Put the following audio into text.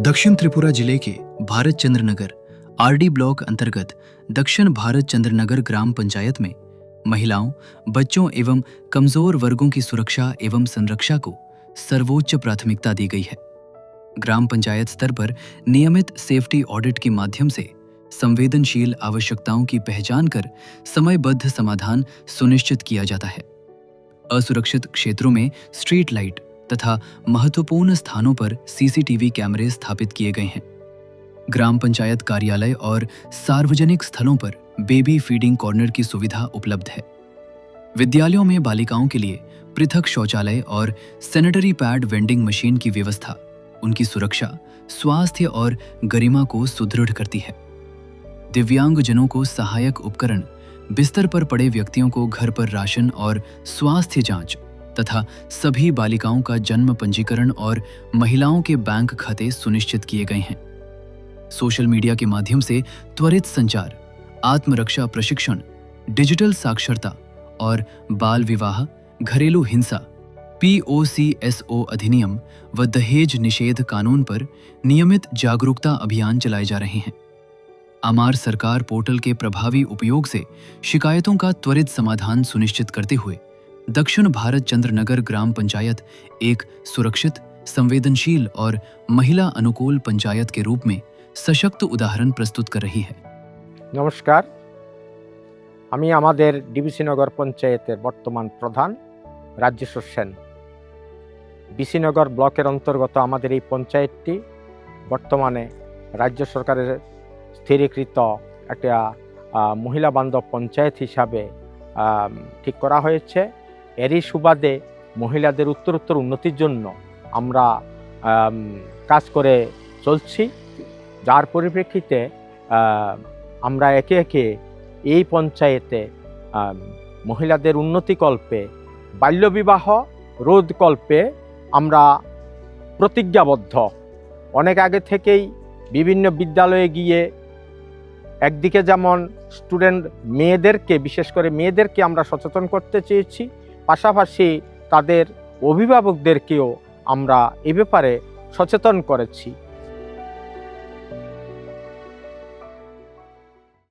दक्षिण त्रिपुरा जिले के भारत चंद्रनगर आरडी ब्लॉक अंतर्गत दक्षिण भारत चंद्रनगर ग्राम पंचायत में महिलाओं, बच्चों एवं कमजोर वर्गों की सुरक्षा एवं संरक्षा को सर्वोच्च प्राथमिकता दी गई है। ग्राम पंचायत स्तर पर नियमित सेफ्टी ऑडिट के माध्यम से संवेदनशील आवश्यकताओं की पहचान कर समयबद्ध समाधान सुनिश्चित किया जाता है। असुरक्षित क्षेत्रों में स्ट्रीट लाइट तथा महत्वपूर्ण स्थानों पर सीसीटीवी कैमरे स्थापित किए गए हैं। ग्राम पंचायत कार्यालय और सार्वजनिक स्थलों पर बेबी फीडिंग कॉर्नर की सुविधा उपलब्ध है। विद्यालयों में बालिकाओं के लिए पृथक शौचालय और सैनिटरी पैड वेंडिंग मशीन की व्यवस्था उनकी सुरक्षा, स्वास्थ्य और गरिमा को सुदृढ़ करती है। दिव्यांगजनों को सहायक उपकरण, बिस्तर पर पड़े व्यक्तियों को घर पर राशन और स्वास्थ्य जांच तथा सभी बालिकाओं का जन्म पंजीकरण और महिलाओं के बैंक खाते सुनिश्चित किए गए हैं। सोशल मीडिया के माध्यम से त्वरित संचार, आत्मरक्षा प्रशिक्षण, डिजिटल साक्षरता और बाल विवाह, घरेलू हिंसा, POCSO अधिनियम व दहेज निषेध कानून पर नियमित जागरूकता अभियान चलाए जा रहे हैं। आमार सरकार पोर्टल के प्रभावी उपयोग से शिकायतों का त्वरित समाधान सुनिश्चित करते हुए दक्षिण भारत चंद्रनगर ग्राम पंचायत एक सुरक्षित, संवेदनशील और महिला अनुकूल पंचायत के रूप में सशक्त उदाहरण प्रस्तुत कर रही है। नमस्कार, আমি আমাদের ডিবিসিনগর পঞ্চায়েতের বর্তমান প্রধান রাজ্যেশ্বর সেন। বিসিনগর ব্লকের অন্তর্গত আমাদের এই পঞ্চায়েতটি বর্তমানে রাজ্য সরকারের স্থিরীকৃত একটা মহিলা বান্ধব পঞ্চায়েত হিসাবে ঠিক করা হয়েছে। এরই সুবাদে মহিলাদের উত্তরোত্তর উন্নতির জন্য আমরা কাজ করে চলছি, যার পরিপ্রেক্ষিতে আমরা একে একে এই পঞ্চায়েতে মহিলাদের উন্নতিকল্পে, বাল্যবিবাহ রোধকল্পে আমরা প্রতিজ্ঞাবদ্ধ। অনেক আগে থেকেই বিভিন্ন বিদ্যালয়ে গিয়ে একদিকে যেমন স্টুডেন্ট মেয়েদেরকে, বিশেষ করে মেয়েদেরকে আমরা সচেতন করতে চেয়েছি, পাশাপাশি তাদের অভিভাবকদেরকেও আমরা এ ব্যাপারে সচেতন করেছি।